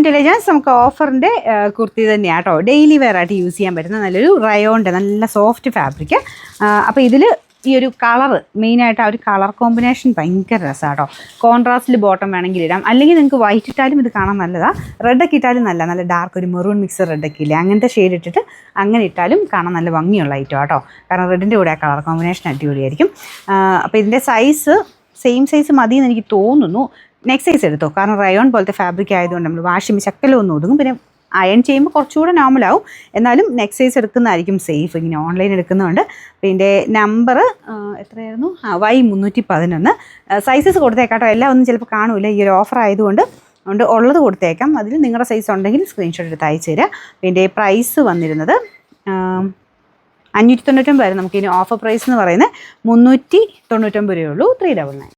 ടെലിജൻസ് നമുക്ക് ഓഫറിൻ്റെ കുർത്തി തന്നെയാണ് കേട്ടോ. ഡെയിലി വെയർ ആയിട്ട് യൂസ് ചെയ്യാൻ പറ്റുന്ന നല്ലൊരു റയോണിൻ്റെ നല്ല സോഫ്റ്റ് ഫാബ്രിക്. അപ്പോൾ ഇതിൽ ഈ ഒരു കളറ് മെയിനായിട്ട് ആ ഒരു കളർ കോമ്പിനേഷൻ ഭയങ്കര രസമാണ് കേട്ടോ. കോൺട്രാസ്റ്റിൽ ബോട്ടം വേണമെങ്കിൽ ഇടാം, അല്ലെങ്കിൽ നിങ്ങൾക്ക് വൈറ്റ് ഇട്ടാലും ഇത് കാണാൻ നല്ലതാണ്. റെഡൊക്കെ ഇട്ടാലും നല്ല ഡാർക്ക് ഒരു മെറൂൺ മിക്സ് റെഡൊക്കെ ഇല്ലേ, അങ്ങനത്തെ ഷെയ്ഡ് ഇട്ടിട്ട് അങ്ങനെ ഇട്ടാലും കാണാൻ നല്ല ഭംഗിയുള്ള ഐറ്റം കേട്ടോ. കാരണം റെഡിൻ്റെ കൂടെ ആ കളർ കോമ്പിനേഷൻ അടിപൊളിയായിരിക്കും. അപ്പോൾ ഇതിൻ്റെ സൈസ് സെയിം സൈസ് മതി എന്ന് എനിക്ക് തോന്നുന്നു. നെക്സ്റ്റ് സൈസ് എടുത്തോ, കാരണം റയോൺ പോലത്തെ ഫാബ്രിക് ആയതുകൊണ്ട് നമ്മൾ വാഷിംഗ് ശക്കലൊന്നും ഒതുങ്ങും. പിന്നെ അയൺ ചെയ്യുമ്പോൾ കുറച്ചുകൂടെ നോർമലാവും, എന്നാലും നെക്സ്റ്റ് സൈസ് എടുക്കുന്നതായിരിക്കും സേഫ്. ഇങ്ങനെ ഓൺലൈൻ എടുക്കുന്നതുകൊണ്ട്. പിന്നെ നമ്പർ എത്രയായിരുന്നു? Y311. സൈസസ് കൊടുത്തേക്കാട്ടോ, എല്ലാം ഒന്നും ചിലപ്പോൾ കാണൂല, ഈ ഒരു ഓഫർ ആയതുകൊണ്ട് ഉള്ളത് കൊടുത്തേക്കാം. അതിൽ നിങ്ങളുടെ സൈസ് ഉണ്ടെങ്കിൽ സ്ക്രീൻഷോട്ട് എടുത്ത് അയച്ചു തരാം. പിന്നെ പ്രൈസ് വന്നിരുന്നത് 599 നമുക്കിനി ഓഫർ പ്രൈസ് എന്ന് പറയുന്നത് 399 രൂപയുള്ളൂ. 399.